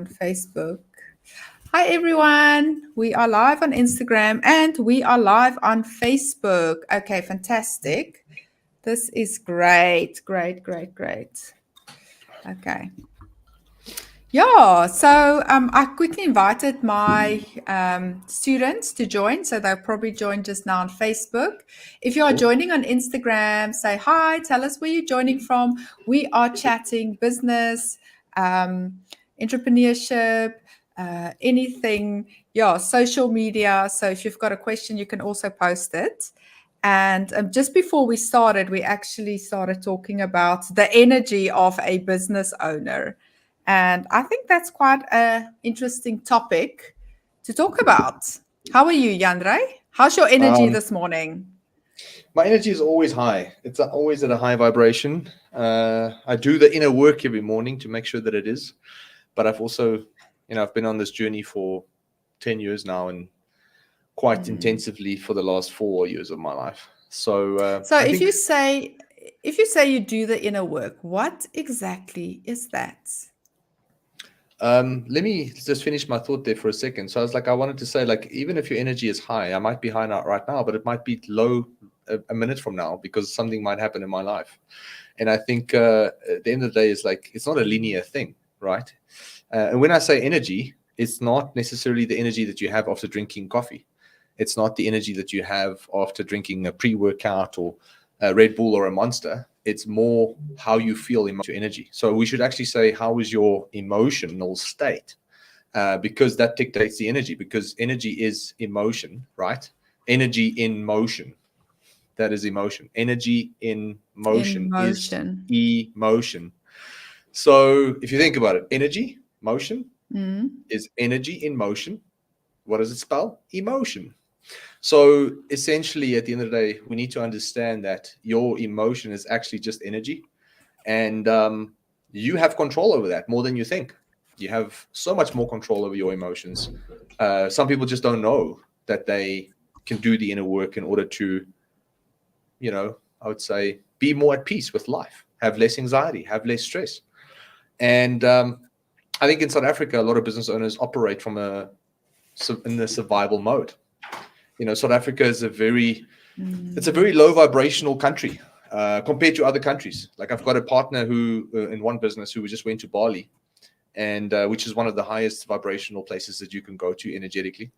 on Facebook. Hi, everyone. We are live on Instagram and we are live on Facebook. Okay, fantastic. This is great. Okay. Yeah, so I quickly invited my students to join. So they'll probably join just now on Facebook. If you are joining on Instagram, say hi, tell us where you're joining from. We are chatting business, entrepreneurship, anything, yeah, social media. So if you've got a question, you can also post it. And just before we started, we actually started talking about the energy of a business owner. And I think that's quite an interesting topic to talk about. How are you, Jandre? How's your energy Um, this morning? my energy is always high. It's always at a high vibration. I do the inner work every morning to make sure that it is. But I've also, I've been on this journey for 10 years now and quite intensively for the last 4 years of my life. So So I think if you say you do the inner work, what exactly is that? let me just finish my thought there for a second. So I was like, I wanted to say, like, even if your energy is high, I might be high now, right now, but it might be low a minute from now because something might happen in my life. And I think at the end of the day, is like, it's not a linear thing, right? And when I say energy, it's not necessarily the energy that you have after drinking coffee. It's not the energy that you have after drinking a pre-workout or a Red Bull or a Monster. It's more how you feel in your energy. So we should actually say, how is your emotional state? Because that dictates the energy, because energy is emotion, right? Energy in motion. That is emotion. Energy in motion is Emotion. emotion. So if you think about it, energy, motion is energy in motion. What does it spell? Emotion. So essentially, at the end of the day, we need to understand that your emotion is actually just energy. And you have control over that more than you think. You have so much more control over your emotions. Some people just don't know that they can do the inner work in order to, I would say, be more at peace with life, have less anxiety, have less stress. And I think in South Africa, a lot of business owners operate in the survival mode. South Africa is it's a very low vibrational country compared to other countries. Like, I've got a partner who in one business who just went to Bali, and which is one of the highest vibrational places that you can go to energetically.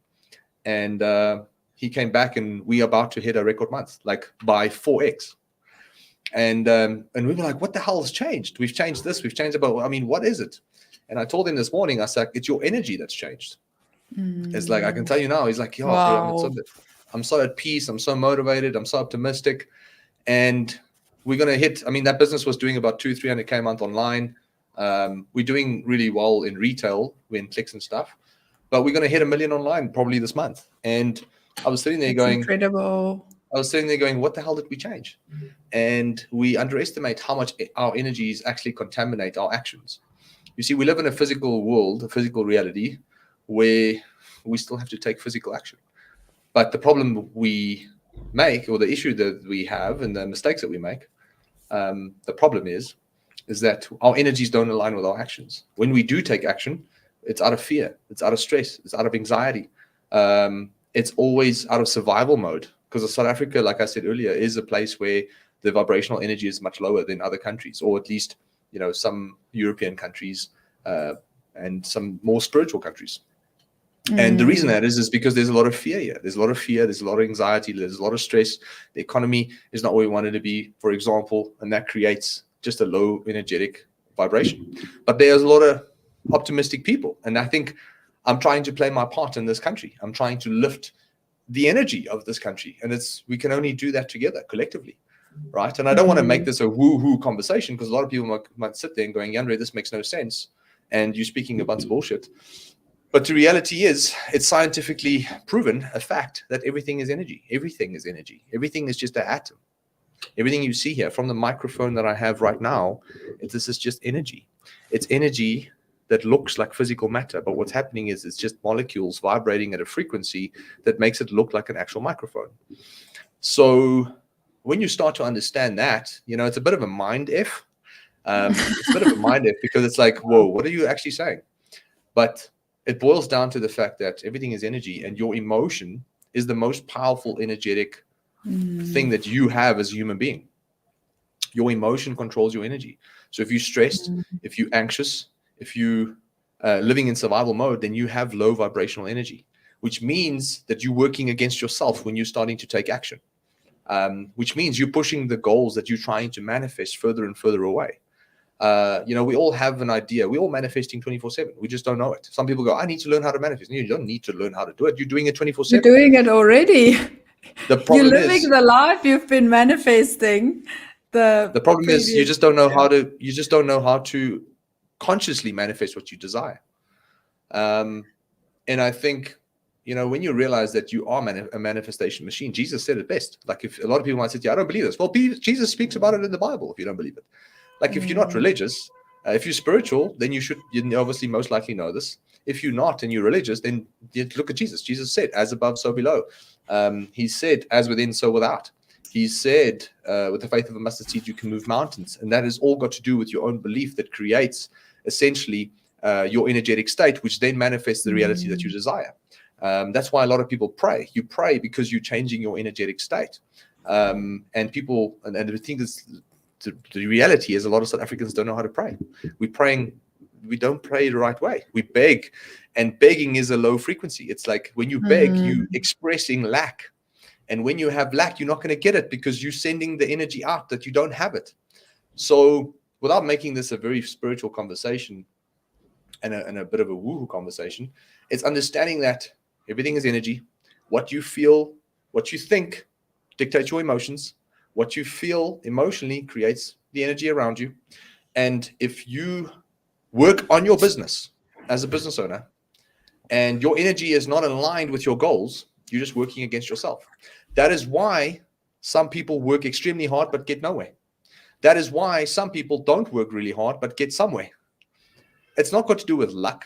And he came back, and we are about to hit a record month, like by 4x. And we were like, what the hell has changed? We've changed this. We've changed what is it? And I told him this morning, I said, it's your energy that's changed. It's like, I can tell you now. He's like, Wow. I'm so at peace. I'm so motivated. I'm so optimistic. And we're going to hit, that business was doing about 200-300K a month online. We're doing really well in retail, in clicks and stuff, but we're going to hit 1 million online probably this month. And I was sitting there That's incredible. what the hell did we change? And we underestimate how much our energies actually contaminate our actions. You see, we live in a physical world, a physical reality, where we still have to take physical action. But the problem we make, or the issue that we have, and the mistakes that we make, the problem is that our energies don't align with our actions. When we do take action, it's out of fear, it's out of stress, it's out of anxiety. It's always out of survival mode, because South Africa, like I said earlier, is a place where the vibrational energy is much lower than other countries, or at least, some European countries and some more spiritual countries. And the reason that is because there's a lot of fear here. There's a lot of fear. There's a lot of anxiety. There's a lot of stress. The economy is not where we want it to be, for example, and that creates just a low energetic vibration. But there's a lot of optimistic people, and I think I'm trying to play my part in this country. I'm trying to lift the energy of this country, and we can only do that together, collectively, right? And I don't want to make this a woo-hoo conversation, because a lot of people might sit there and going, Jandre, this makes no sense, and you're speaking a bunch of bullshit. But the reality is, it's scientifically proven, a fact, that everything is energy. Everything is energy. Everything is just an atom. Everything you see here, from the microphone that I have right now, this is just energy. It's energy that looks like physical matter, but what's happening is it's just molecules vibrating at a frequency that makes it look like an actual microphone. So when you start to understand that, it's a bit of a mind F. It's a bit of a mind F, because it's like, whoa, what are you actually saying? But it boils down to the fact that everything is energy, and your emotion is the most powerful energetic thing that you have as a human being. Your emotion controls your energy. So if you're stressed, if you're anxious, if you living in survival mode, then you have low vibrational energy, which means that you're working against yourself when you're starting to take action, which means you're pushing the goals that you're trying to manifest further and further away. We all have an idea. We're all manifesting 24/7. We just don't know it. Some people go, I need to learn how to manifest. You don't need to learn how to do it. You're doing it 24/7. You're doing it already. The problem You're living the life you've been manifesting. The problem is you just don't know how to consciously manifest what you desire. And I think, when you realize that you are a manifestation machine, Jesus said it best. Like, if a lot of people might say to you, I don't believe this. Well, Jesus speaks about it in the Bible if you don't believe it. Like, if you're not religious, if you're spiritual, then you obviously most likely know this. If you're not and you're religious, then you look at Jesus. Jesus said, as above, so below. He said, as within, so without. He said, with the faith of a mustard seed, you can move mountains. And that has all got to do with your own belief that creates essentially your energetic state, which then manifests the reality that you desire. That's why a lot of people pray. You pray because you're changing your energetic state. And the thing is, the reality is a lot of South Africans don't know how to pray. We don't pray the right way. We beg, and begging is a low frequency. It's like when you beg, you expressing lack. And when you have lack, you're not going to get it because you're sending the energy out that you don't have it. So without making this a very spiritual conversation and a bit of a woohoo conversation, it's understanding that everything is energy. What you feel, what you think dictates your emotions. What you feel emotionally creates the energy around you. And if you work on your business as a business owner and your energy is not aligned with your goals, you're just working against yourself. That is why some people work extremely hard but get nowhere. That is why some people don't work really hard but get somewhere. It's not got to do with luck.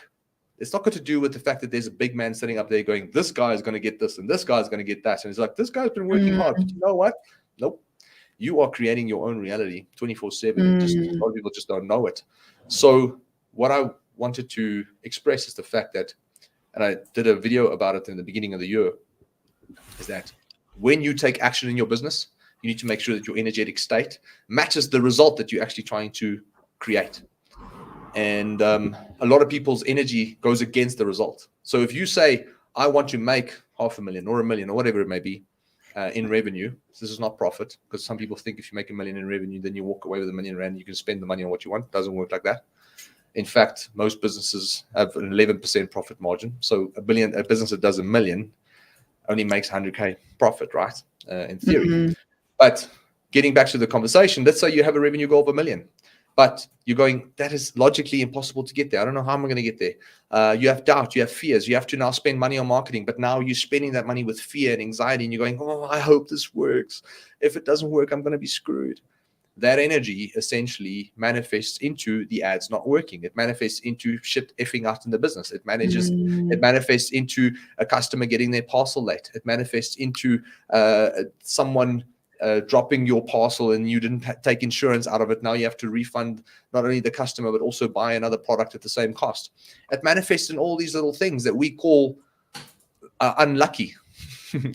It's not got to do with the fact that there's a big man sitting up there going, this guy is going to get this and this guy is going to get that. And it's like, this guy's been working hard. But you know what? Nope. You are creating your own reality 24/7. A lot of people just don't know it. So what I wanted to express is the fact that, and I did a video about it in the beginning of the year, is that when you take action in your business, you need to make sure that your energetic state matches the result that you're actually trying to create. And a lot of people's energy goes against the result. So if you say, I want to make $500,000 or $1 million or whatever it may be in revenue, this is not profit, because some people think if you make $1 million in revenue, then you walk away with R1 million, you can spend the money on what you want. It doesn't work like that. In fact, most businesses have an 11% profit margin. So a business that does $1 million only makes 100K profit, right? In theory. But getting back to the conversation, let's say you have a revenue goal of $1 million, but you're going, that is logically impossible to get there. I don't know how I'm going to get there. You have doubt, you have fears. You have to now spend money on marketing, but now you're spending that money with fear and anxiety, and you're going, oh, I hope this works. If it doesn't work, I'm going to be screwed. That energy essentially manifests into the ads not working. It manifests into shit effing out in the business. It manifests into a customer getting their parcel late. It manifests into someone dropping your parcel and you didn't take insurance out of it. Now you have to refund not only the customer, but also buy another product at the same cost. It manifests in all these little things that we call unlucky.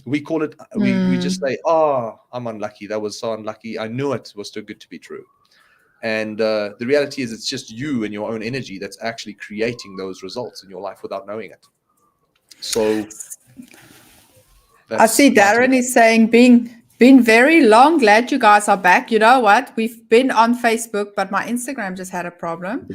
We call it, we just say, oh, I'm unlucky. That was so unlucky. I knew it was too good to be true. And the reality is it's just you and your own energy that's actually creating those results in your life without knowing it. So I see Darren is saying, been very long. Glad you guys are back. You know what? We've been on Facebook, but my Instagram just had a problem.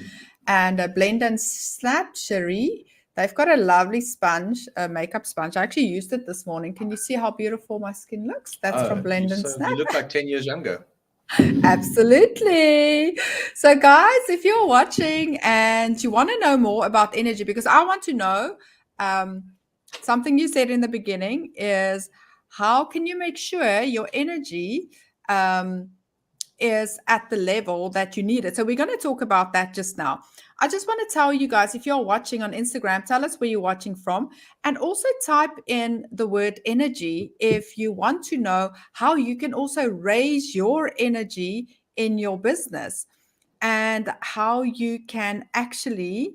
And Blend and Snap, Cherie, they've got a lovely sponge, a makeup sponge. I actually used it this morning. Can you see how beautiful my skin looks? That's from Blend and Snap. You look like 10 years younger. Absolutely. So guys, if you're watching and you want to know more about energy, because I want to know, something you said in the beginning is, how can you make sure your energy is at the level that you need it? So we're going to talk about that just now. I just want to tell you guys, if you're watching on Instagram, tell us where you're watching from, and also type in the word energy if you want to know how you can also raise your energy in your business and how you can actually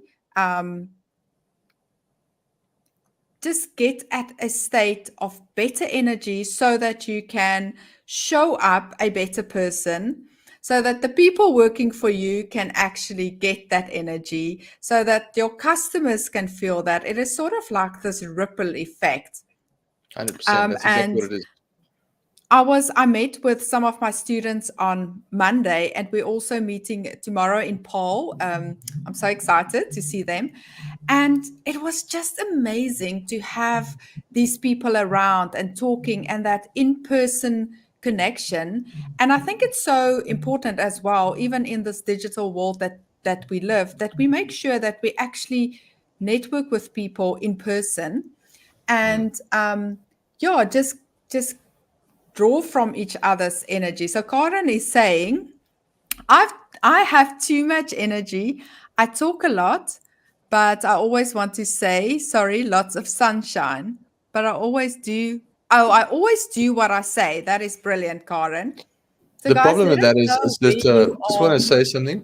just get at a state of better energy so that you can show up a better person, so that the people working for you can actually get that energy, so that your customers can feel that. It is sort of like this ripple effect. 100%. That's exactly And what it is. I met with some of my students on Monday, and we're also meeting tomorrow in Paul. I'm so excited to see them. And it was just amazing to have these people around and talking, and that in-person connection. And I think it's so important as well, even in this digital world that we live, that we make sure that we actually network with people in person. And yeah, just draw from each other's energy. So Karen is saying, I've I have too much energy. I talk a lot, but I always want to say, sorry, lots of sunshine. But I always do. Oh, I always do what I say. That is brilliant, Karen. So The guys, problem let with us that know is where that you just are. want to say something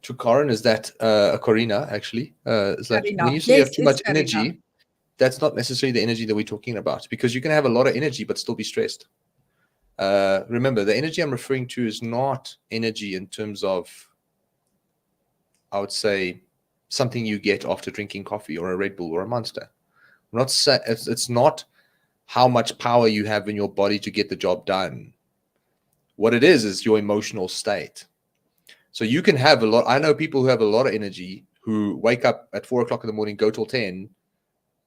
to Corin, is that Corina actually is that when Karina. you say you have Yes, too it's much Karina. energy, that's not necessarily the energy that we're talking about, because you can have a lot of energy but still be stressed. Remember, the energy I'm referring to is not energy in terms of, I would say, something you get after drinking coffee or a Red Bull or a Monster. I'm not it's not how much power you have in your body to get the job done. What it is your emotional state. So you can have a lot. I know people who have a lot of energy who wake up at 4 o'clock in the morning, go till 10,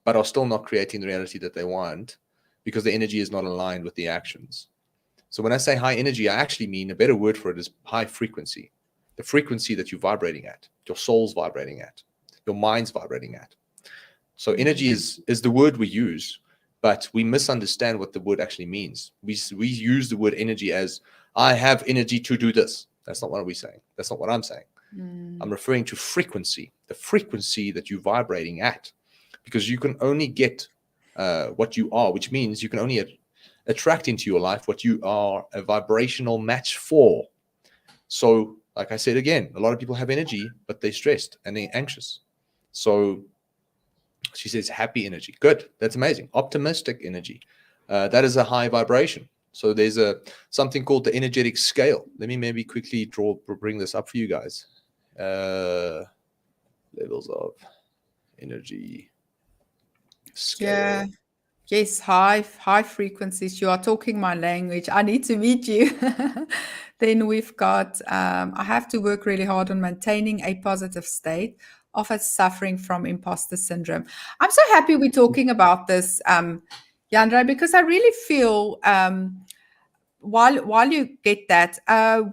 but are still not creating the reality that they want because the energy is not aligned with the actions. So when I say high energy, I actually mean, a better word for it is high frequency. The frequency that you're vibrating at, your soul's vibrating at, your mind's vibrating at. So energy is the word we use, but we misunderstand what the word actually means. We use the word energy as, I have energy to do this. That's not what we're saying. That's not what I'm saying. I'm referring to frequency, the frequency that you're vibrating at, because you can only get what you are, which means you can only attract into your life what you are a vibrational match for. So, like I said again, a lot of people have energy, but they're stressed and they're anxious. So she says happy energy. Good. That's amazing. Optimistic energy. That is a high vibration. So there's something called the energetic scale. Let me maybe quickly bring this up for you guys. Levels of energy scale. Yeah. Yes, high frequencies. You are talking my language. I need to meet you. Then we've got, I have to work really hard on maintaining a positive state, often suffering from imposter syndrome. I'm so happy we're talking about this, Jandre, because I really feel while you get that,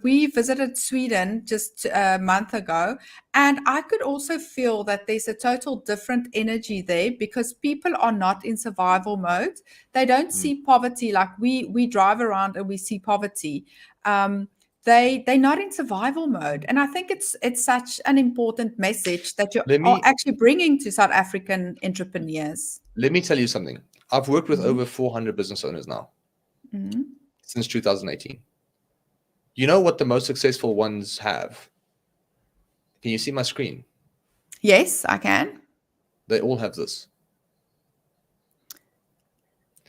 we visited Sweden just a month ago, and I could also feel that there's a total different energy there, because people are not in survival mode. They don't see poverty like we drive around and we see poverty. They're not in survival mode, and I think it's such an important message that you are actually bringing to South African entrepreneurs. Let me tell you something. I've worked with over 400 business owners now. Since 2018. You know what the most successful ones have? Can you see my screen? Yes, I can. They all have this.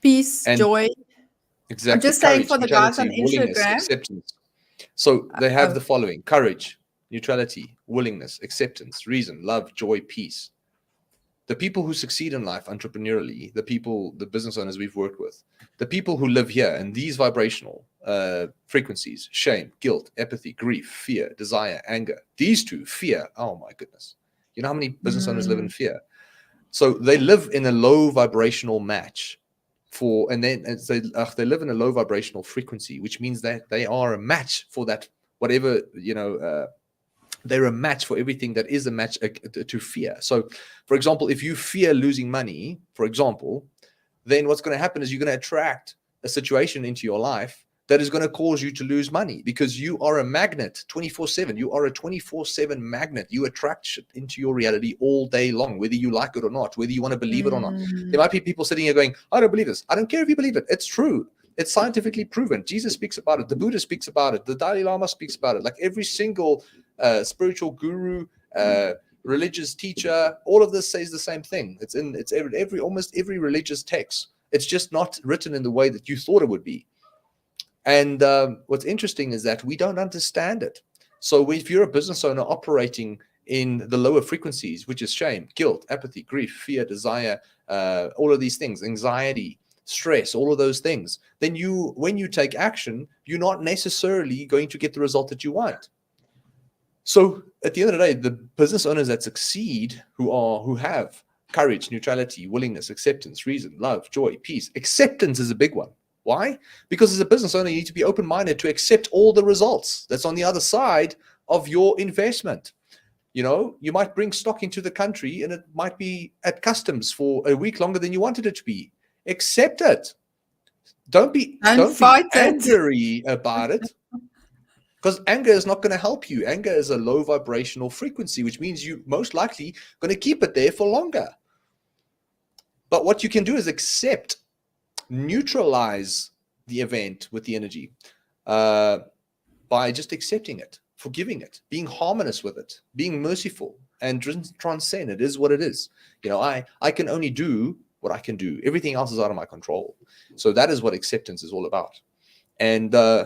Peace, and joy. exactly. I'm just saying Courage, for the guys on neutrality, willingness, Instagram. acceptance. So they have the following: courage, neutrality, willingness, acceptance, reason, love, joy, peace. The people who succeed in life entrepreneurially, the business owners we've worked with, the people who live here in these vibrational frequencies: shame, guilt, apathy, grief, fear, desire, anger. These two, fear. Oh my goodness. You know how many business owners live in fear? So they live in a low vibrational match and then they live in a low vibrational frequency, which means that they are a match for that, whatever, they're a match for everything that is a match to fear. So, for example, if you fear losing money, for example, then what's going to happen is you're going to attract a situation into your life that is going to cause you to lose money, because you are a magnet 24/7. You are a 24/7 magnet. You attract shit into your reality all day long, whether you like it or not, whether you want to believe it or not. There might be people sitting here going, I don't believe this. I don't care if you believe it. It's true. It's scientifically proven. Jesus speaks about it. The Buddha speaks about it. The Dalai Lama speaks about it. Like every single spiritual guru, religious teacher, all of this says the same thing. It's almost every religious text. It's just not written in the way that you thought it would be. And what's interesting is that we don't understand it. So if you're a business owner operating in the lower frequencies, which is shame, guilt, apathy, grief, fear, desire, all of these things, anxiety, stress, all of those things, then when you take action, you're not necessarily going to get the result that you want. So at the end of the day, the business owners that succeed, who have courage, neutrality, willingness, acceptance, reason, love, joy, peace. Acceptance is a big one. Why? Because as a business owner, you need to be open-minded to accept all the results that's on the other side of your investment. You might bring stock into the country and it might be at customs for a week longer than you wanted it to be. Accept it. Don't be angry about it, because anger is not going to help you. Anger is a low vibrational frequency, which means you most likely going to keep it there for longer. But what you can do is accept, neutralize the event with the energy by just accepting it, forgiving it, being harmonious with it, being merciful, and transcend. It is what it is. I can only do what I can do. Everything else is out of my control. So that is what acceptance is all about. And I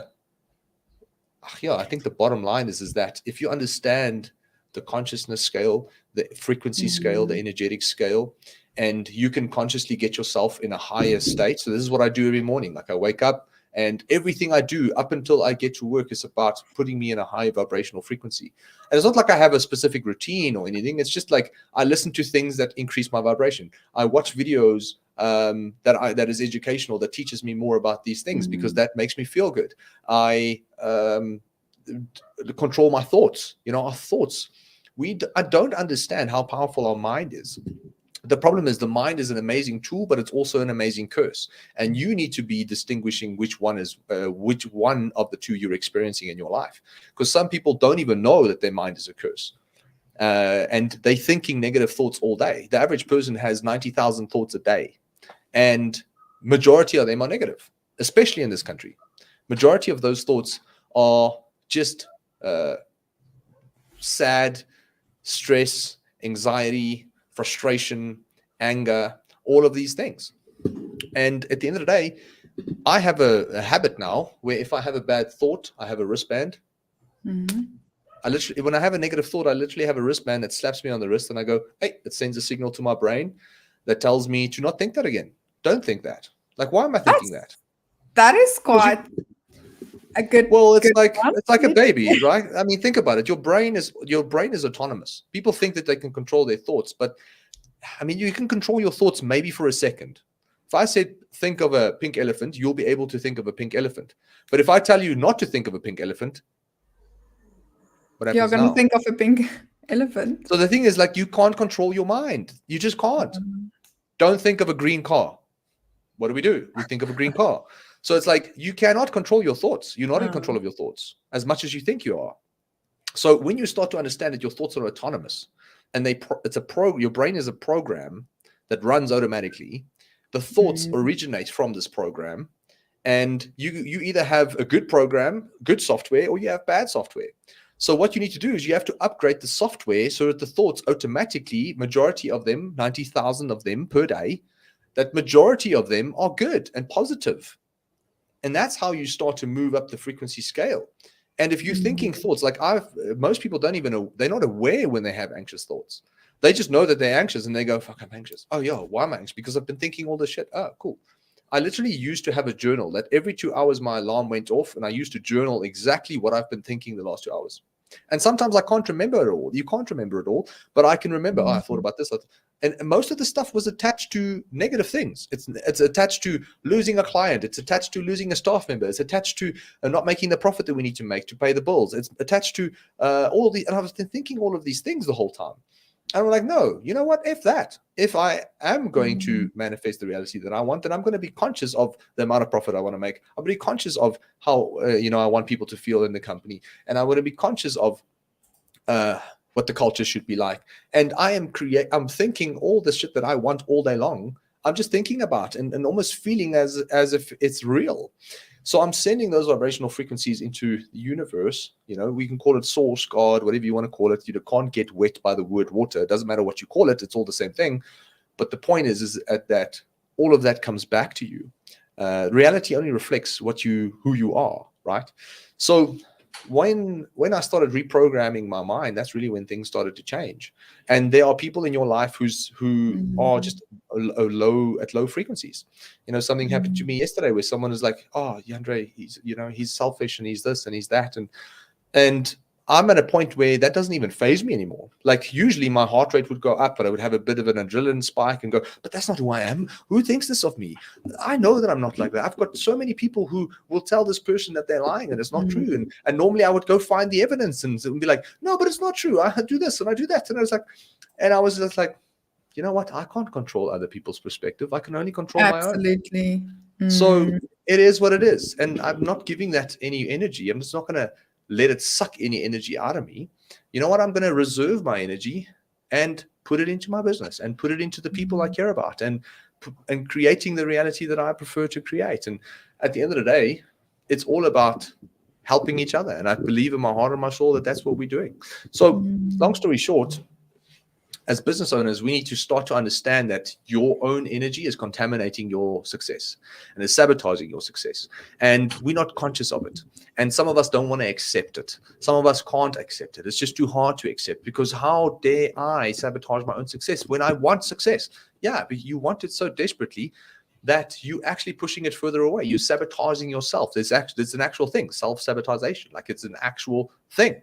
think the bottom line is that if you understand the consciousness scale, the frequency scale, the energetic scale, and you can consciously get yourself in a higher state. So this is what I do every morning. Like I wake up and everything I do up until I get to work is about putting me in a high vibrational frequency. And it's not like I have a specific routine or anything. It's just like I listen to things that increase my vibration. I watch videos that is educational, that teaches me more about these things, because that makes me feel good. I control my thoughts. Our thoughts. I don't understand how powerful our mind is. The problem is the mind is an amazing tool, but it's also an amazing curse. And you need to be distinguishing which one of the two you're experiencing in your life. Because some people don't even know that their mind is a curse. And they're thinking negative thoughts all day. The average person has 90,000 thoughts a day. And majority of them are negative, especially in this country. Majority of those thoughts are just sad, stress, anxiety, frustration, anger, all of these things. And at the end of the day, I have a habit now where if I have a bad thought, I have a wristband. When I have a negative thought, I literally have a wristband that slaps me on the wrist and I go, hey, it sends a signal to my brain that tells me to not think that again. Don't think that. Like, why am I thinking that? That is quite a good. Well, it's like a baby, right? I mean, think about it. Your brain is autonomous. People think that they can control their thoughts, but I mean, you can control your thoughts maybe for a second. If I said think of a pink elephant, you'll be able to think of a pink elephant. But if I tell you not to think of a pink elephant, what happens? You're going to think of a pink elephant. So the thing is, like, you can't control your mind. You just can't. Don't think of a green car. What do? We think of a green car. So it's like you cannot control your thoughts. You're not in control of your thoughts as much as you think you are. So when you start to understand that your thoughts are autonomous, and your brain is a program that runs automatically. The thoughts originate from this program, and you either have a good program, good software, or you have bad software. So what you need to do is you have to upgrade the software so that the thoughts automatically, majority of them, 90,000 of them per day, that majority of them are good and positive. And that's how you start to move up the frequency scale. And if you're thinking thoughts, like most people don't even know, they're not aware when they have anxious thoughts. They just know that they're anxious and they go, fuck, I'm anxious. Oh, yeah, why am I anxious? Because I've been thinking all this shit. Oh, cool. I literally used to have a journal that every 2 hours my alarm went off, and I used to journal exactly what I've been thinking the last 2 hours. And sometimes I can't remember it all. You can't remember it all, but I can remember, I thought about this. And most of the stuff was attached to negative things. It's attached to losing a client. It's attached to losing a staff member. It's attached to not making the profit that we need to make to pay the bills. It's attached to all of the, and I was thinking all of these things the whole time. And I'm like, no, you know what? If that, if I am going to manifest the reality that I want, then I'm going to be conscious of the amount of profit I want to make. I'm going to be conscious of how, I want people to feel in the company. And I want to be conscious of what the culture should be like. And I'm thinking all the shit that I want all day long. I'm just thinking about and almost feeling as if it's real. So I'm sending those vibrational frequencies into the universe. We can call it source, God, whatever you want to call it. You can't get wet by the word water. It doesn't matter what you call it. It's all the same thing. But the point is that all of that comes back to you. Reality only reflects who you are, right? So when I started reprogramming my mind, that's really when things started to change. And there are people in your life who are just at low frequencies. Something happened to me yesterday where someone is like, "Oh, Jandre, he's selfish and he's this and he's that," and I'm at a point where that doesn't even faze me anymore. Like usually my heart rate would go up, but I would have a bit of an adrenaline spike and go, but that's not who I am. Who thinks this of me? I know that I'm not like that. I've got so many people who will tell this person that they're lying and it's not true. And normally I would go find the evidence and be like, no, but it's not true. I do this and I do that. And I was just like, you know what? I can't control other people's perspective. I can only control my own. Absolutely. So it is what it is. And I'm not giving that any energy. I'm just not going to let it suck any energy out of me. You know what? I'm going to reserve my energy and put it into my business and put it into the people I care about and creating the reality that I prefer to create. And at the end of the day, it's all about helping each other. And I believe in my heart and my soul that that's what we're doing. So long story short, as business owners, we need to start to understand that your own energy is contaminating your success and is sabotaging your success. And we're not conscious of it. And some of us don't want to accept it. Some of us can't accept it. It's just too hard to accept, because how dare I sabotage my own success when I want success? Yeah, but you want it so desperately that you actually pushing it further away. You're sabotaging yourself. There's an actual thing, self-sabotagation. Like it's an actual thing.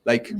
Like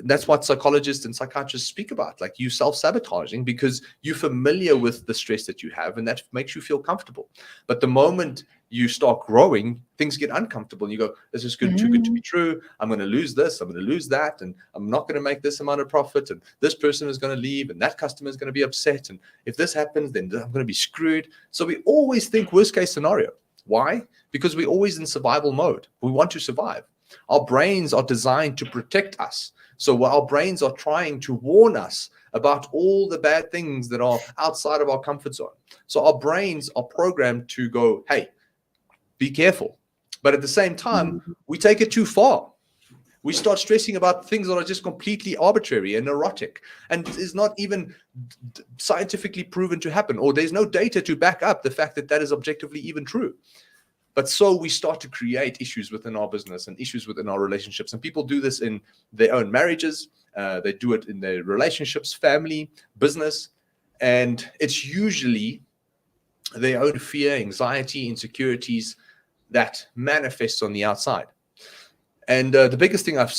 that's what psychologists and psychiatrists speak about. Like you self-sabotaging because you're familiar with the stress that you have and that makes you feel comfortable. But the moment you start growing, things get uncomfortable and you go, this is too good to be true. I'm going to lose this. I'm going to lose that. And I'm not going to make this amount of profit. And this person is going to leave and that customer is going to be upset. And if this happens, then I'm going to be screwed. So we always think worst case scenario. Why? Because we're always in survival mode. We want to survive. Our brains are designed to protect us. So our brains are trying to warn us about all the bad things that are outside of our comfort zone. So our brains are programmed to go, hey, be careful. But at the same time, we take it too far. We start stressing about things that are just completely arbitrary and neurotic and is not even scientifically proven to happen, or there's no data to back up the fact that that is objectively even true. But so we start to create issues within our business and issues within our relationships. And people do this in their own marriages. They do it in their relationships, family, business. And it's usually their own fear, anxiety, insecurities that manifests on the outside. And the biggest thing I've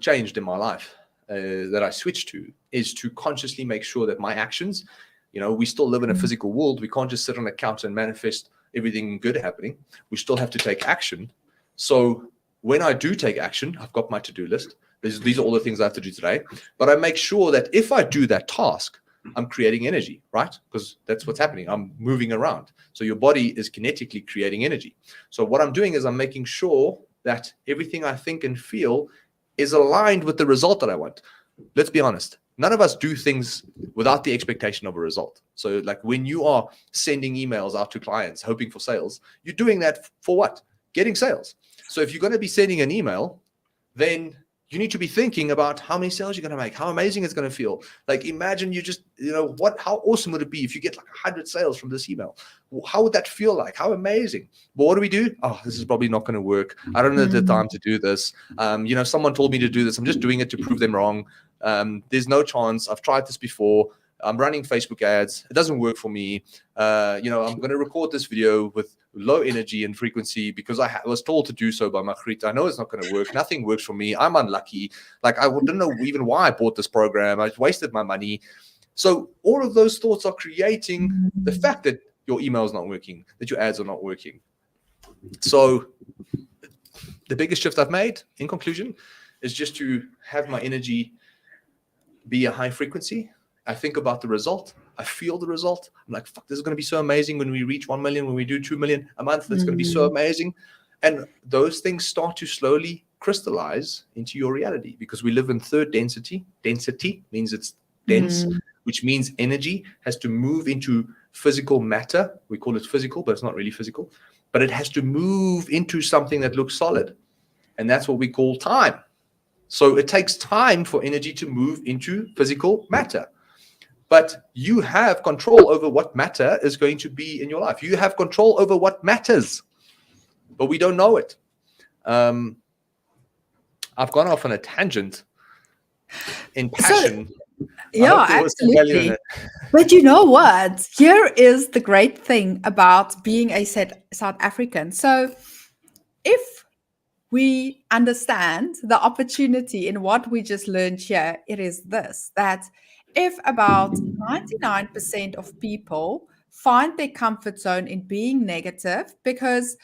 changed in my life that I switched to is to consciously make sure that my actions, we still live in a physical world. We can't just sit on a couch and manifest everything good happening. We still have to take action. So when I do take action, I've got my to-do list. These are all the things I have to do today. But I make sure that if I do that task, I'm creating energy, right? Because that's what's happening. I'm moving around. So your body is kinetically creating energy. So what I'm doing is I'm making sure that everything I think and feel is aligned with the result that I want. Let's be honest. None of us do things without the expectation of a result. So like when you are sending emails out to clients, hoping for sales, you're doing that for what? Getting sales. So if you're going to be sending an email, then you need to be thinking about how many sales you're going to make, how amazing it's going to feel. Like imagine you just, how awesome would it be if you get like 100 sales from this email? How would that feel like? How amazing. But what do we do? Oh, this is probably not going to work. I don't have the time to do this. Someone told me to do this. I'm just doing it to prove them wrong. There's no chance. I've tried this before. I'm running Facebook ads. It doesn't work for me. I'm going to record this video with low energy and frequency because I was told to do so by Magriet. I know it's not going to work. Nothing works for me. I'm unlucky. Like I didn't know even why I bought this program. I wasted my money. So all of those thoughts are creating the fact that your email is not working, that your ads are not working. So the biggest shift I've made, in conclusion, is just to have my energy be a high frequency. I think about the result. I feel the result. I'm like, fuck, this is going to be so amazing when we reach 1 million, when we do 2 million a month. That's going to be so amazing. And those things start to slowly crystallize into your reality because we live in third density. Density means it's dense, which means energy has to move into physical matter. We call it physical, but it's not really physical. But it has to move into something that looks solid. And that's what we call time. So it takes time for energy to move into physical matter. But you have control over what matter is going to be in your life. You have control over what matters, but we don't know it. I've gone off on a tangent in passion. Yeah, absolutely. But you know what? Here is the great thing about being a South African. So if we understand the opportunity in what we just learned here, it is this, that if about 99% of people find their comfort zone in being negative, because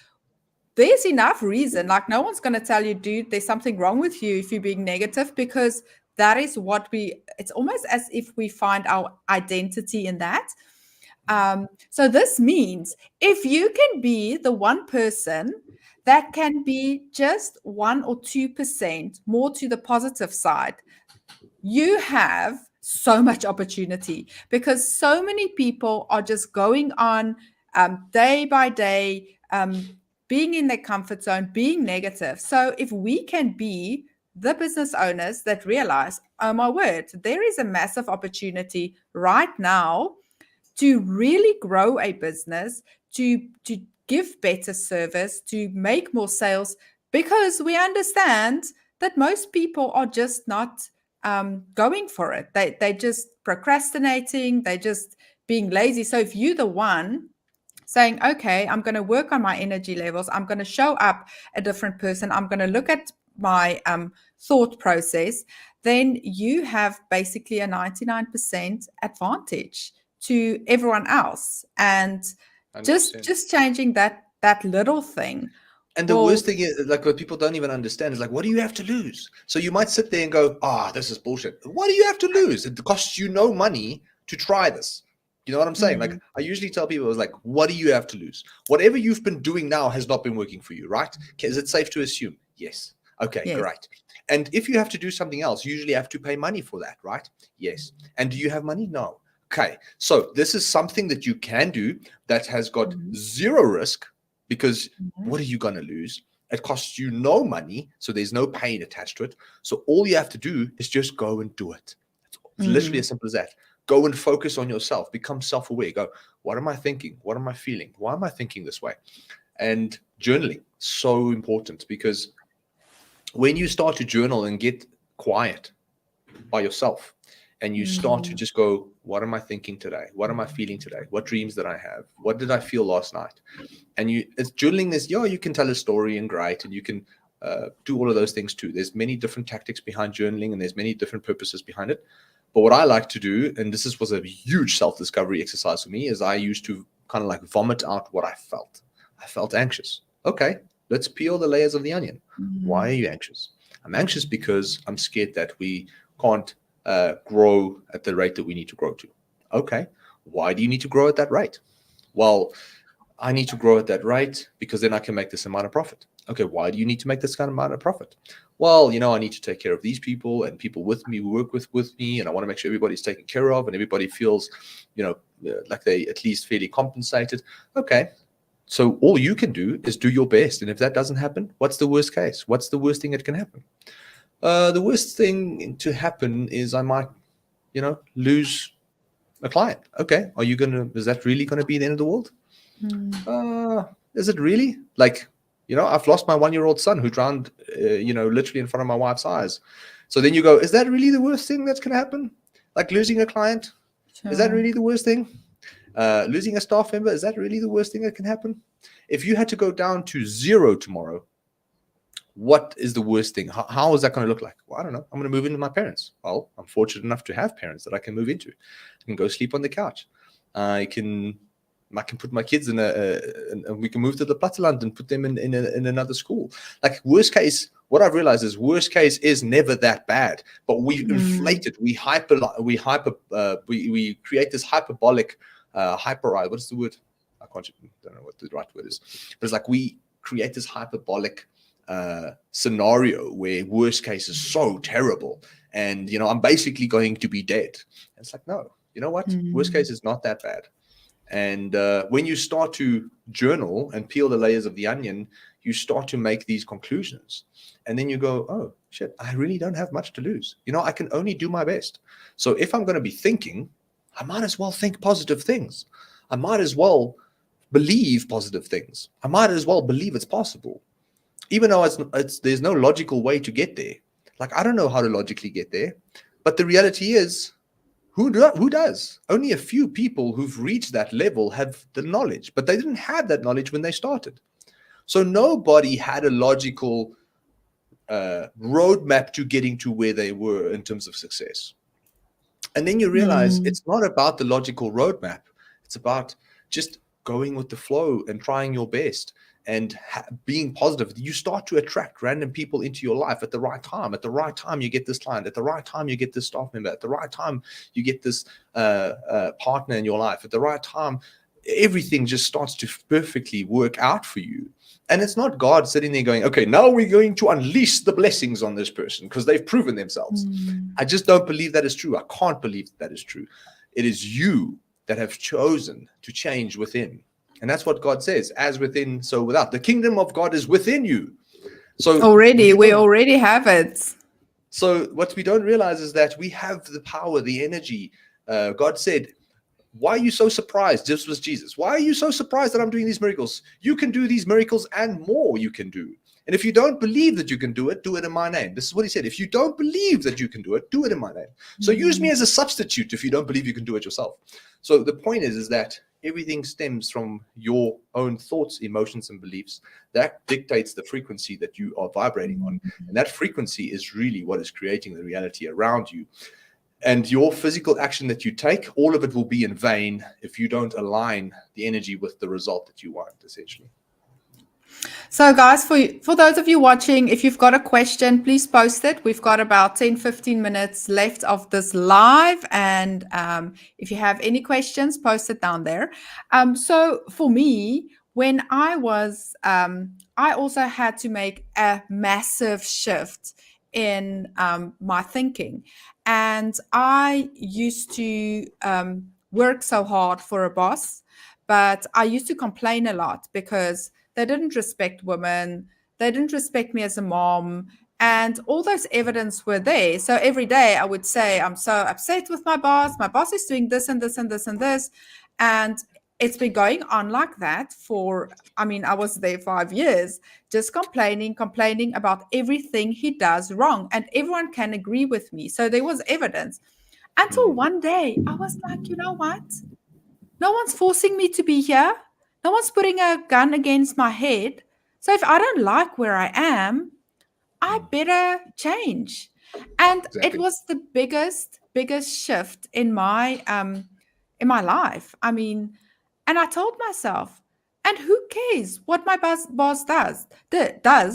there's enough reason, like no one's going to tell you, dude, there's something wrong with you if you're being negative, because that is what it's almost as if we find our identity in that. So this means if you can be the one person that can be just 1 or 2% more to the positive side, you have so much opportunity, because so many people are just going on day by day, being in their comfort zone, being negative. So if we can be the business owners that realize, oh my word, there is a massive opportunity right now to really grow a business, to give better service, to make more sales, because we understand that most people are just not going for it. They're just procrastinating. They're just being lazy. So if you're the one saying, okay, I'm going to work on my energy levels, I'm going to show up a different person, I'm going to look at my thought process, then you have basically a 99% advantage to everyone else. And 100%. just changing that little thing. And the worst thing is, like, what people don't even understand is, like, what do you have to lose? So you might sit there and go, this is bullshit. What do you have to lose? It costs you no money to try this. You know what I'm saying? Like, I usually tell people, like, what do you have to lose? Whatever you've been doing now has not been working for you, right? Is it safe to assume? Yes. Okay, yes. Great. And if you have to do something else, you usually have to pay money for that, right? Yes. And do you have money? No. Okay. So this is something that you can do that has got zero risk, because what are you going to lose? It costs you no money, so there's no pain attached to it. So all you have to do is just go and do it. It's literally as simple as that. Go and focus on yourself. Become self-aware. Go, what am I thinking? What am I feeling? Why am I thinking this way? And journaling, so important, because when you start to journal and get quiet by yourself, and you start to just go, what am I thinking today? What am I feeling today? What dreams did I have? What did I feel last night? And it's journaling this, you can tell a story and great, and you can do all of those things too. There's many different tactics behind journaling, and there's many different purposes behind it. But what I like to do, and this was a huge self-discovery exercise for me, is I used to kind of like vomit out what I felt. I felt anxious. Okay, let's peel the layers of the onion. Why are you anxious? I'm anxious because I'm scared that we can't grow at the rate that we need to grow to. Okay, why do you need to grow at that rate? Well, I need to grow at that rate because then I can make this amount of profit. Okay, why do you need to make this kind of amount of profit? Well, I need to take care of these people and people with me who work with me, and I want to make sure everybody's taken care of and everybody feels, like they at least fairly compensated. Okay, so all you can do is do your best, and if that doesn't happen, what's the worst case? What's the worst thing that can happen? The worst thing to happen is I might, lose a client. Okay, is that really going to be the end of the world? Is it really? Like, I've lost my 1-year-old son who drowned, literally in front of my wife's eyes. So then you go, is that really the worst thing that's going to happen? Like losing a client? Sure. Is that really the worst thing? Losing a staff member? Is that really the worst thing that can happen? If you had to go down to 0 tomorrow, what is the worst thing? How is that going to look like? Well, I don't know. I'm going to move into my parents. Well, I'm fortunate enough to have parents that I can move into. I can go sleep on the couch. I can put my kids in and we can move to the platteland and put them in another school. Like worst case, what I've realized is worst case is never that bad, but we inflate it. We create this hyperbolic, what's the word? I don't know what the right word is, but it's like we create this hyperbolic scenario where worst case is so terrible, and I'm basically going to be dead. And it's like, no, you know what? Worst case is not that bad. And when you start to journal and peel the layers of the onion, you start to make these conclusions. And then you go, oh, shit, I really don't have much to lose. I can only do my best. So if I'm going to be thinking, I might as well think positive things. I might as well believe positive things. I might as well believe it's possible. Even though there's no logical way to get there. Like, I don't know how to logically get there. But the reality is, who does? Only a few people who've reached that level have the knowledge, but they didn't have that knowledge when they started. So nobody had a logical roadmap to getting to where they were in terms of success. And then you realize it's not about the logical roadmap. It's about just going with the flow and trying your best and being positive. You start to attract random people into your life at the right time. At the right time, you get this client. At the right time, you get this staff member. At the right time, you get this partner in your life. At the right time, everything just starts to perfectly work out for you. And it's not God sitting there going, okay, now we're going to unleash the blessings on this person because they've proven themselves. I just don't believe that is true. I can't believe that is true. It is you that have chosen to change within. And that's what God says, as within, so without. The kingdom of God is within you. So we already have it. So what we don't realize is that we have the power, the energy. God said, why are you so surprised? This was Jesus. Why are you so surprised that I'm doing these miracles? You can do these miracles and more you can do. And if you don't believe that you can do it in my name. This is what he said. If you don't believe that you can do it in my name. So use me as a substitute if you don't believe you can do it yourself. So the point is that everything stems from your own thoughts, emotions, and beliefs. That dictates the frequency that you are vibrating on. And that frequency is really what is creating the reality around you. And your physical action that you take, all of it will be in vain if you don't align the energy with the result that you want, essentially. So guys, for those of you watching, if you've got a question, please post it. We've got about 10-15 minutes left of this live. And if you have any questions, post it down there. So for me, when I was, I also had to make a massive shift in my thinking. And I used to work so hard for a boss, but I used to complain a lot because they didn't respect women. They didn't respect me as a mom. And all those evidence were there. So every day I would say, I'm so upset with my boss. My boss is doing this and this and this and this. And it's been going on like that for, I was there 5 years, just complaining about everything he does wrong. And everyone can agree with me. So there was evidence. Until one day I was like, you know what? No one's forcing me to be here. No one's putting a gun against my head. So if I don't like where I am, I better change. And It was the biggest shift in my life. And I told myself, and who cares what my boss does?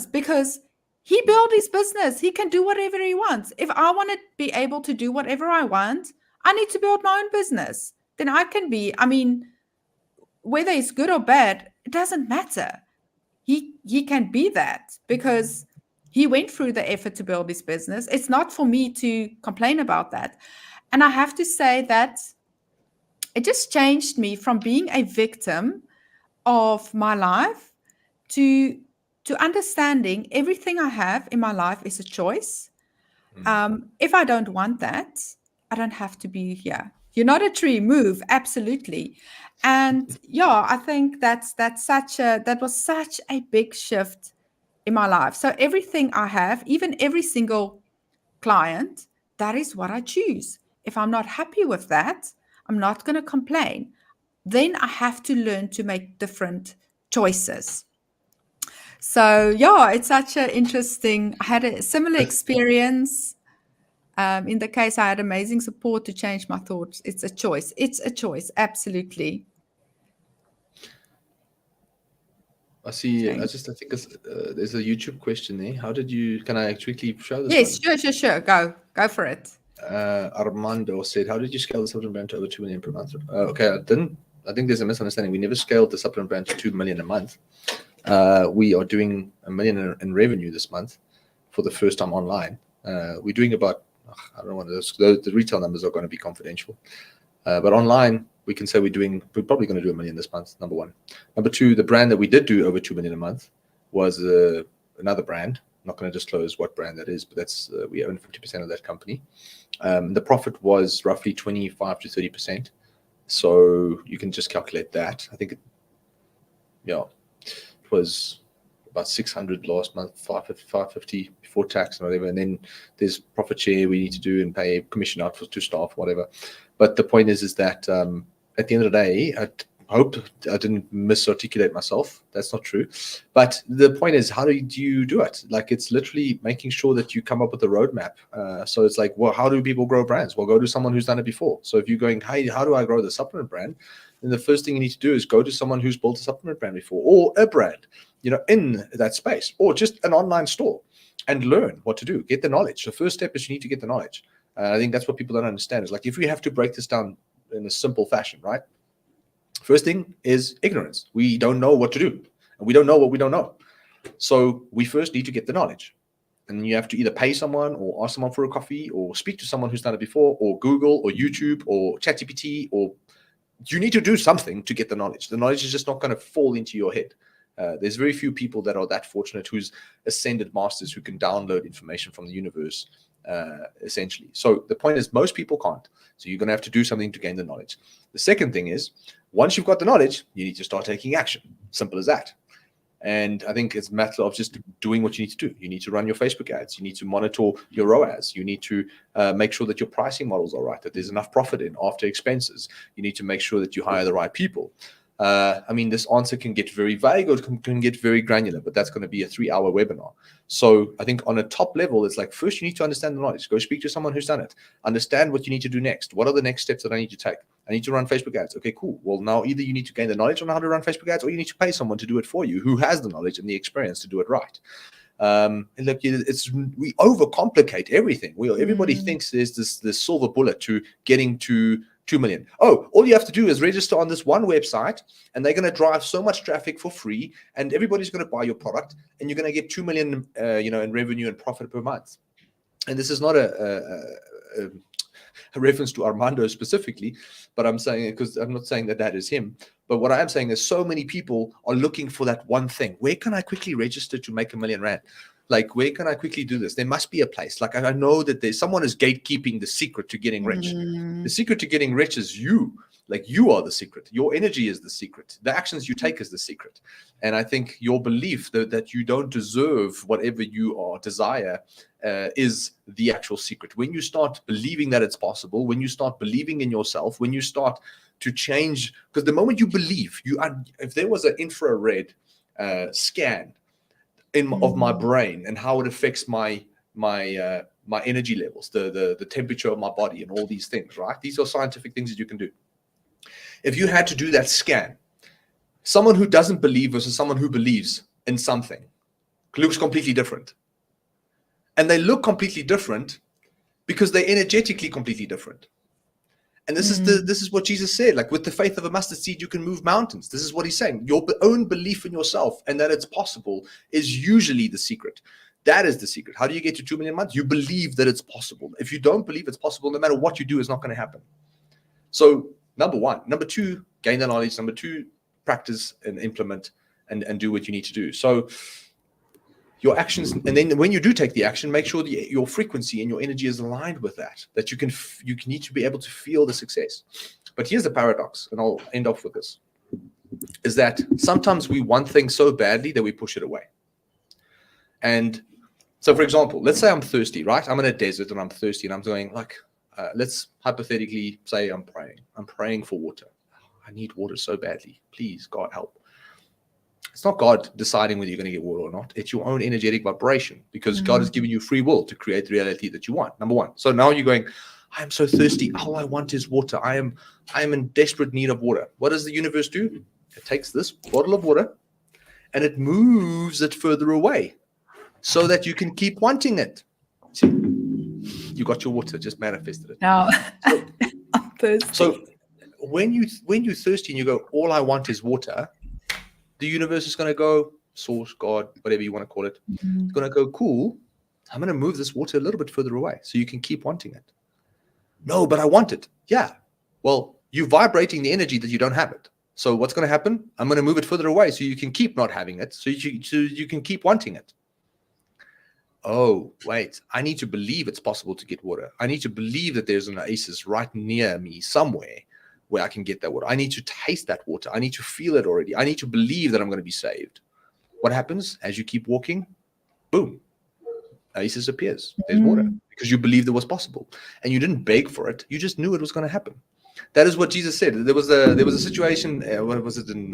Because he built his business. He can do whatever he wants. If I want to be able to do whatever I want, I need to build my own business. Then I can be, whether it's good or bad, it doesn't matter. He can be that because he went through the effort to build his business. It's not for me to complain about that. And I have to say that it just changed me from being a victim of my life to understanding everything I have in my life is a choice. If I don't want that, I don't have to be here. You're not a tree, move. Absolutely. And yeah, I think that was such a big shift in my life. So everything I have, even every single client, that is what I choose. If I'm not happy with that, I'm not going to complain. Then I have to learn to make different choices. So yeah, it's such an interesting, I had a similar experience. In the case, I had amazing support to change my thoughts. It's a choice. It's a choice. Absolutely. I see. I think there's a YouTube question there. How did you? Can I quickly show this? Yes, sure. Go for it. Armando said, "How did you scale the supplement brand to over 2 million per month?" Okay, I think there's a misunderstanding. We never scaled the supplement brand to 2 million a month. We are doing $1 million in revenue this month for the first time online. We're doing about, I don't want to. The retail numbers are going to be confidential, but online we can say we're probably going to do $1 million this month, number one. Number two, the brand that we did do over $2 million a month was another brand. I'm not going to disclose what brand that is, but that's we own 50% of that company. The profit was roughly 25 to 30%. So you can just calculate that. I think it was about 600 last month, 550 before tax and whatever. And then there's profit share we need to do and pay commission out to staff, whatever. But the point is that at the end of the day, I hope I didn't misarticulate myself. That's not true. But the point is, how do you do it? Like, it's literally making sure that you come up with a roadmap. So it's like, well, how do people grow brands? Well, go to someone who's done it before. So if you're going, hey, how do I grow the supplement brand? Then the first thing you need to do is go to someone who's built a supplement brand before, or a brand, in that space, or just an online store, and learn what to do. Get the knowledge. The first step is you need to get the knowledge. I think that's what people don't understand. Is like, if we have to break this down in a simple fashion, right? First thing is ignorance. We don't know what to do, and we don't know what we don't know. So we first need to get the knowledge, and you have to either pay someone, or ask someone for a coffee, or speak to someone who's done it before, or Google, or YouTube, or ChatGPT, or you need to do something to get the knowledge. The knowledge is just not going to fall into your head. There's very few people that are that fortunate who's ascended masters who can download information from the universe, essentially. So the point is, most people can't. So you're going to have to do something to gain the knowledge. The second thing is, once you've got the knowledge, you need to start taking action. Simple as that. And I think it's a matter of just doing what you need to do. You need to run your Facebook ads. You need to monitor your ROAS. You need to make sure that your pricing models are right, that there's enough profit in after expenses. You need to make sure that you hire the right people. This answer can get very vague, or can get very granular, but that's going to be a 3-hour webinar. So I think on a top level, it's like, first you need to understand the knowledge. Go speak to someone who's done it. Understand what you need to do next. What are the next steps that I need to take? I need to run Facebook ads. Okay, cool. Well, now either you need to gain the knowledge on how to run Facebook ads, or you need to pay someone to do it for you who has the knowledge and the experience to do it right. And look, we overcomplicate everything. Everybody thinks there's this silver bullet to getting to 2 million. Oh, all you have to do is register on this one website, and they're going to drive so much traffic for free, and everybody's going to buy your product, and you're going to get 2 million, in revenue and profit per month. And this is not a reference to Armando specifically, but I'm saying it because I'm not saying that is him. But what I am saying is, so many people are looking for that one thing. Where can I quickly register to make $1 million? Like, where can I quickly do this? There must be a place. Like, I know that there's someone is gatekeeping the secret to getting rich. The secret to getting rich is you. Like, you are the secret. Your energy is the secret. The actions you take is the secret. And I think your belief that you don't deserve whatever you desire is the actual secret. When you start believing that it's possible, when you start believing in yourself, when you start to change, because the moment you believe, if there was an infrared scan of my brain and how it affects my energy levels, the temperature of my body, and all these things, right? These are scientific things that you can do. If you had to do that scan, someone who doesn't believe versus someone who believes in something looks completely different. And they look completely different because they're energetically completely different. And this is what Jesus said, like, with the faith of a mustard seed, you can move mountains. This is what he's saying. Your own belief in yourself and that it's possible is usually the secret. That is the secret. How do you get to 2 million a month? You believe that it's possible. If you don't believe it's possible, no matter what you do, it's not going to happen. So number one. Number two, gain the knowledge. Number two, practice and implement and do what you need to do. So your actions, and then when you do take the action, make sure that your frequency and your energy is aligned with that you need to be able to feel the success. But here's the paradox, and I'll end off with this, is that sometimes we want things so badly that we push it away. And so, for example, let's say I'm thirsty, right? I'm in a desert and I'm thirsty, and I'm going like, let's hypothetically say I'm praying for water. I need water so badly. Please, God, help. It's not God deciding whether you're going to get water or not. It's your own energetic vibration, because God has given you free will to create the reality that you want. Number one. So now you're going, I am so thirsty. All I want is water. I am in desperate need of water. What does the universe do? It takes this bottle of water and it moves it further away so that you can keep wanting it. See, you got your water, just manifested it. Now, I'm thirsty. So when you're thirsty and you go, all I want is water, the universe is going to go, source, God, whatever you want to call it. It's going to go, cool, I'm going to move this water a little bit further away so you can keep wanting it. No, but I want it. Yeah. Well, you're vibrating the energy that you don't have it. So what's going to happen? I'm going to move it further away so you can keep not having it, so you can keep wanting it. Oh, wait, I need to believe it's possible to get water. I need to believe that there's an oasis right near me somewhere where I can get that water. I need to taste that water. I need to feel it already. I need to believe that I'm going to be saved. What happens as you keep walking? Boom, oasis appears. There's water because you believed it was possible, and you didn't beg for it. You just knew it was going to happen. That is what Jesus said. There was a situation. What was it in?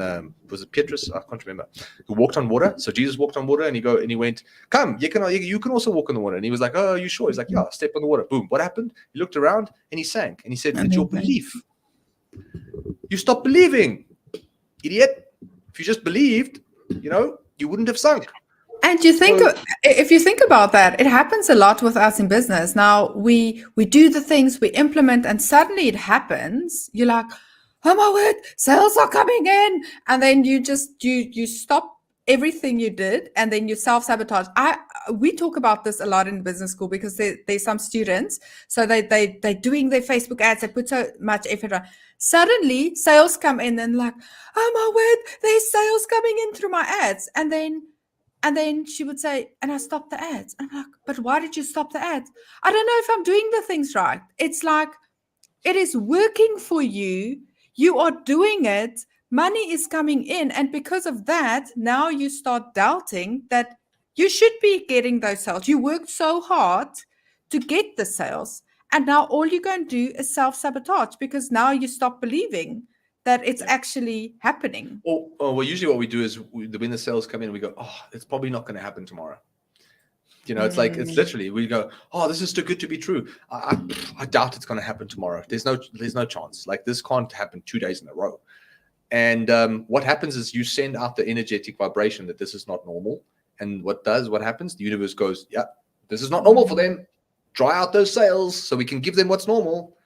Was it Petrus? I can't remember. Who walked on water? So Jesus walked on water, and he went, "Come, you can also walk on the water." And he was like, "Oh, are you sure?" He's like, "Yeah, step on the water." Boom. What happened? He looked around and he sank. And he said, "It's your belief. You stopped believing, idiot. If you just believed, you wouldn't have sunk." And if you think about that, it happens a lot with us in business. Now we do the things, we implement, and suddenly it happens. You're like, oh my word, sales are coming in. And then you stop everything you did, and then you self-sabotage. We talk about this a lot in business school because there's some students, so they're doing their Facebook ads, they put so much effort on. Suddenly sales come in and like, oh my word, there's sales coming in through my ads. And then she would say, and I stopped the ads. I'm like, but why did you stop the ads? I don't know if I'm doing the things right. It's like, it is working for you. You are doing it. Money is coming in. And because of that, now you start doubting that you should be getting those sales. You worked so hard to get the sales. And now all you're going to do is self-sabotage because now you stop believing that it's actually happening. Well, usually what we do is when the sales come in, we go, oh, it's probably not going to happen tomorrow. It's like, it's literally, we go, oh, this is too good to be true. I doubt it's going to happen tomorrow. There's no chance. Like, this can't happen 2 days in a row. And what happens is you send out the energetic vibration that this is not normal. And what happens? The universe goes, yeah, this is not normal for them. Dry out those sales so we can give them what's normal.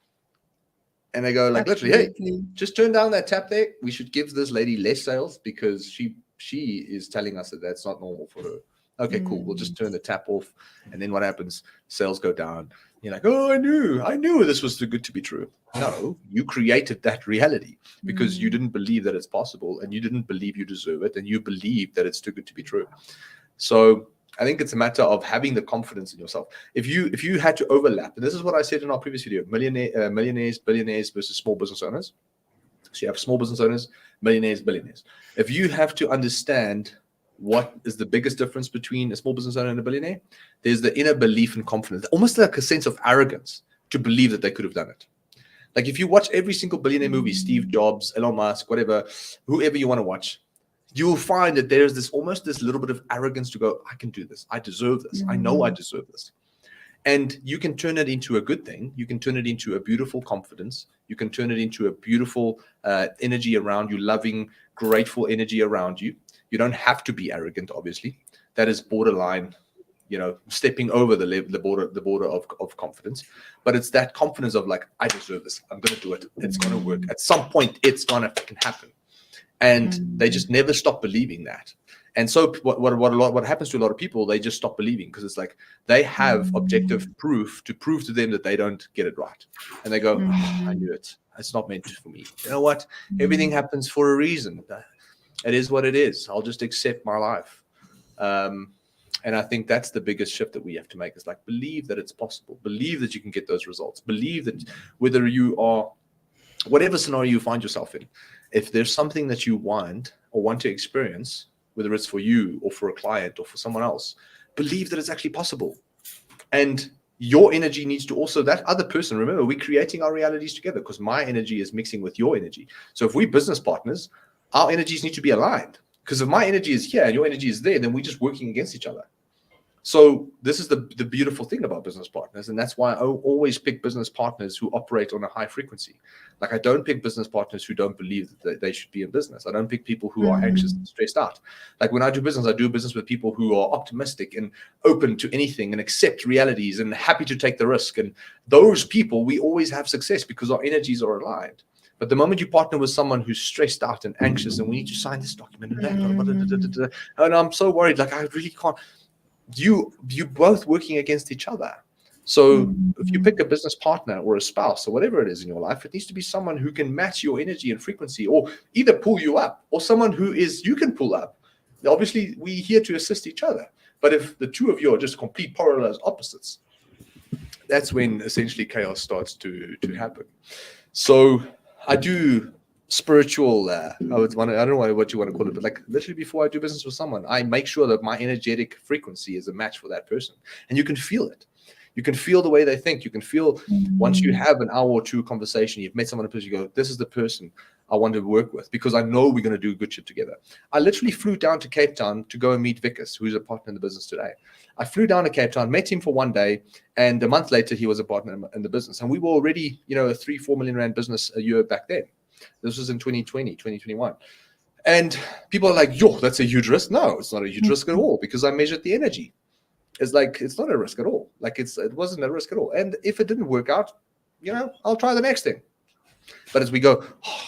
And they go like, literally, hey, just turn down that tap there. We should give this lady less sales because she is telling us that that's not normal for her. Okay, cool. We'll just turn the tap off. And then what happens? Sales go down. You're like, oh, I knew this was too good to be true. No, you created that reality because you didn't believe that it's possible, and you didn't believe you deserve it, and you believe that it's too good to be true. So I think it's a matter of having the confidence in yourself. If you had to overlap, and this is what I said in our previous video, millionaires, billionaires versus small business owners. So you have small business owners, millionaires, billionaires. If you have to understand what is the biggest difference between a small business owner and a billionaire, there's the inner belief and confidence, almost like a sense of arrogance to believe that they could have done it. Like if you watch every single billionaire movie, Steve Jobs, Elon Musk, whatever, whoever you want to watch, you will find that there's this little bit of arrogance to go, I can do this. I deserve this. I know I deserve this. And you can turn it into a good thing. You can turn it into a beautiful confidence. You can turn it into a beautiful energy around you, loving, grateful energy around you. You don't have to be arrogant, obviously. That is borderline, stepping over the border of confidence. But it's that confidence of like, I deserve this. I'm going to do it. It's going to work. At some point, it's going to fucking happen. And they just never stop believing that. And so what happens to a lot of people, they just stop believing because it's like they have objective proof to them that they don't get it right. And they go, oh, I knew it. It's not meant for me. You know what? Everything happens for a reason. It is what it is. I'll just accept my life. And I think that's the biggest shift that we have to make. Is like, believe that it's possible. Believe that you can get those results. Believe that whether you are, whatever scenario you find yourself in, if there's something that you want or want to experience, whether it's for you or for a client or for someone else, believe that it's actually possible. And your energy needs to also, that other person, remember, we're creating our realities together because my energy is mixing with your energy. So if we're business partners, our energies need to be aligned. Because if my energy is here and your energy is there, then we're just working against each other. So this is the beautiful thing about business partners. And that's why I always pick business partners who operate on a high frequency. Like I don't pick business partners who don't believe that they should be in business. I don't pick people who are anxious and stressed out. Like when I do business with people who are optimistic and open to anything and accept realities and happy to take the risk. And those people, we always have success because our energies are aligned. But the moment you partner with someone who's stressed out and anxious and we need to sign this document and I'm so worried, like I really can't, you both working against each other. So if you pick a business partner or a spouse or whatever it is in your life, it needs to be someone who can match your energy and frequency, or either pull you up, or someone who is you can pull up. Obviously, we're here to assist each other. But if the two of you are just complete polar opposites, that's when essentially chaos starts to happen. So I do spiritual, I don't know what you want to call it, but like literally before I do business with someone, I make sure that my energetic frequency is a match for that person. And you can feel it. You can feel the way they think. You can feel once you have an hour or two conversation, you've met someone in person, you go, this is the person I want to work with because I know we're going to do good shit together. I literally flew down to Cape Town to go and meet Vickers, who's a partner in the business today. I flew down to Cape Town, met him for one day, and a month later he was a partner in the business. And we were already, a 3-4 million rand business a year back then. This was in 2020, 2021. And people are like, yo, that's a huge risk. No, it's not a huge risk at all because I measured the energy. It's like, it's not a risk at all. Like it wasn't a risk at all. And if it didn't work out, I'll try the next thing. But as we go,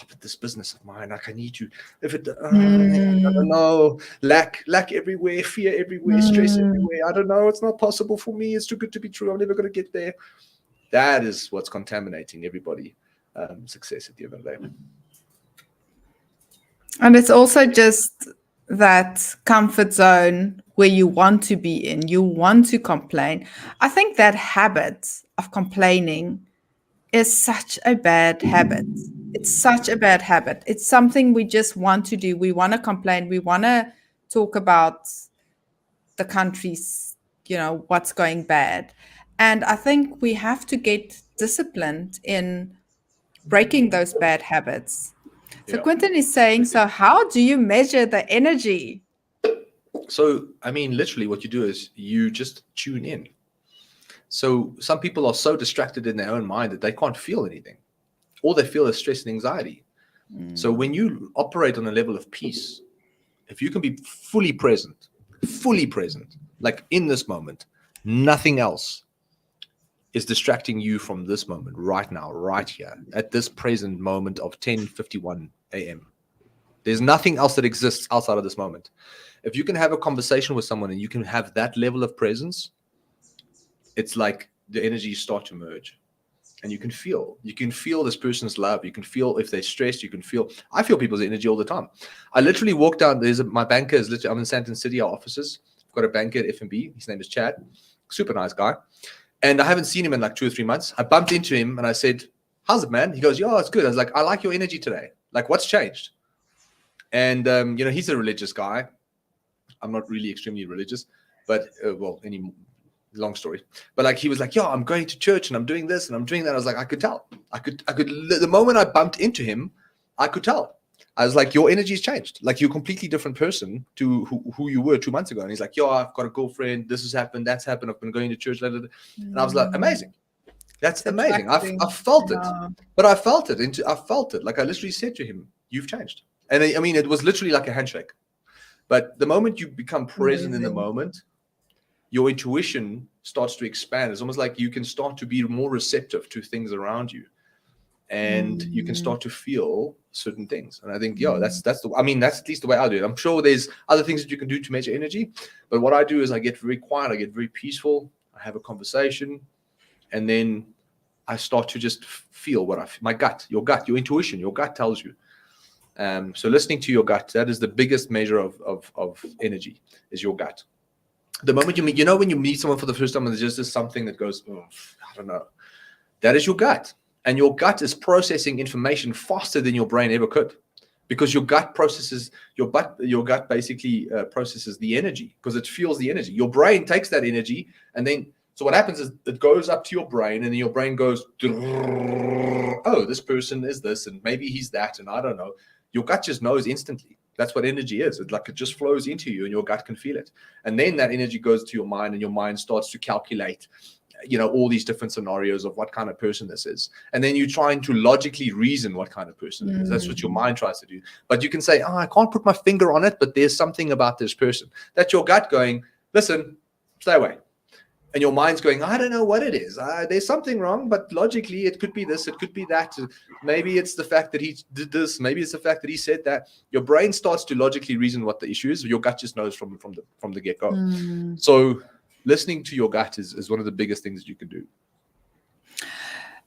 but this business of mine, like I need to, if it, I don't know, lack everywhere, fear everywhere, stress everywhere. I don't know. It's not possible for me. It's too good to be true. I'm never going to get there. That is what's contaminating everybody. Success at the end of the day. And it's also just that comfort zone where you want to be in, you want to complain. I think that habit of complaining is such a bad habit. It's such a bad habit. It's something we just want to do. We want to complain. We want to talk about the country's, what's going bad. And I think we have to get disciplined in breaking those bad habits. So Quentin is saying, so how do you measure the energy? So, literally what you do is you just tune in. So some people are so distracted in their own mind that they can't feel anything. All they feel is stress and anxiety. So when you operate on a level of peace, if you can be fully present, like in this moment, nothing else is distracting you from this moment right now, right here, at this present moment of 10:51 a.m. There's nothing else that exists outside of this moment. If you can have a conversation with someone and you can have that level of presence, it's like the energies start to merge. And you can feel this person's love. You can feel if they're stressed. I feel people's energy all the time. I literally walk down, my banker is literally, I'm in Sandton City, our offices. I've got a banker at F&B. His name is Chad. Super nice guy. And I haven't seen him in like 2 or 3 months. I bumped into him and I said, how's it, man? He goes, yeah, it's good. I was like, I like your energy today. Like, what's changed? And, he's a religious guy. I'm not really extremely religious, but, long story. But like, he was like, I'm going to church and I'm doing this and I'm doing that. I was like, I could tell. I could, the moment I bumped into him, I could tell. I was like, your energy's changed. Like, you're a completely different person to who you were 2 months ago. And he's like, I've got a girlfriend. This has happened. That's happened. I've been going to church. And I was like, amazing. That's amazing. I felt it. But I felt it. Like, I literally said to him, you've changed. And it was literally like a handshake. But the moment you become present in the moment, your intuition starts to expand. It's almost like you can start to be more receptive to things around you. And you can start to feel certain things. And I think, that's at least the way I do it. I'm sure there's other things that you can do to measure energy. But what I do is I get very quiet. I get very peaceful. I have a conversation. And then I start to just feel my gut, your intuition, your gut tells you. So listening to your gut, that is the biggest measure of energy, is your gut. The moment you meet, when you meet someone for the first time and there's just something that goes, I don't know, that is your gut. And your gut is processing information faster than your brain ever could, because your gut processes, your gut basically processes the energy because it feels the energy. Your brain takes that energy and then, so what happens is it goes up to your brain and then your brain goes, oh, this person is this and maybe he's that and I don't know. Your gut just knows instantly. That's what energy is. It just flows into you and your gut can feel it. And then that energy goes to your mind and your mind starts to calculate, all these different scenarios of what kind of person this is. And then you're trying to logically reason what kind of person it is. That's what your mind tries to do. But you can say, I can't put my finger on it, but there's something about this person. That's your gut going, listen, stay away. And your mind's going, I don't know what it is. There's something wrong, but logically it could be this, it could be that. Maybe it's the fact that he did this. Maybe it's the fact that he said that. Your brain starts to logically reason what the issue is. Your gut just knows from the get-go. So listening to your gut is one of the biggest things that you can do.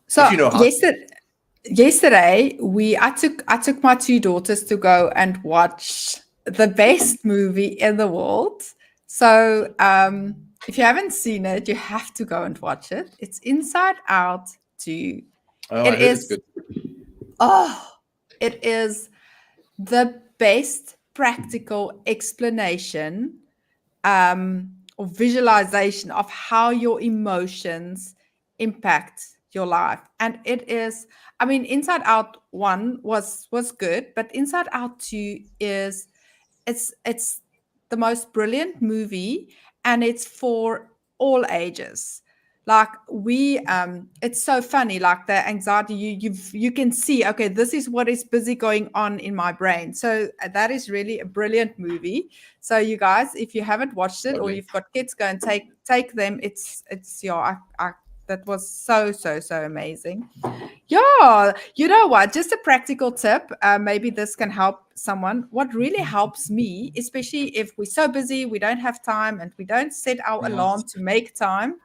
So if you know how. yesterday I took my two daughters to go and watch the best movie in the world. So if you haven't seen it, you have to go and watch it. It's Inside Out 2. Oh, I heard it's good. It is the best practical explanation or visualization of how your emotions impact your life. And it is, I mean, Inside Out 1 was good, but Inside Out 2 is it's the most brilliant movie, and it's for all ages. Like it's so funny, like the anxiety you can see, okay, this is what is busy going on in my brain. So that is really a brilliant movie. So you guys, if you haven't watched it, or you've got kids, go and take them. It's that was so amazing. Yeah, you know what? Just a practical tip. Maybe this can help someone. What really helps me, especially if we're so busy, we don't have time, and we don't set our alarm to make time.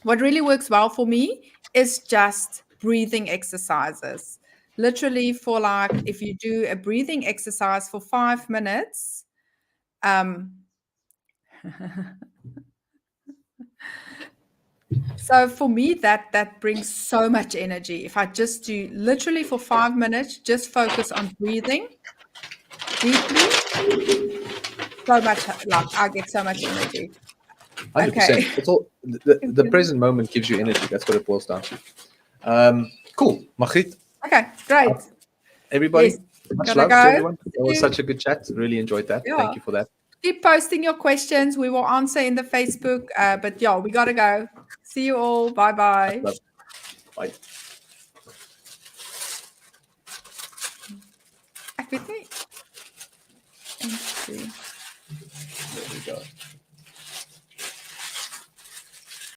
What really works well for me is just breathing exercises. Literally, for like, if you do a breathing exercise for 5 minutes, so for me, that brings so much energy. If I just do literally for 5 minutes, just focus on breathing deeply, so much, like I get so much energy. 100%. Okay. It's all the present moment gives you energy. That's what it boils down to. Cool, Magriet. Okay, great. Everybody, Yes. much love to everyone. It was such a good chat. Really enjoyed that. Yeah. Thank you for that. Keep posting your questions. We will answer in the Facebook. But yeah, we gotta go. See you all. Bye-bye. Bye. Ek weet nie. There we go.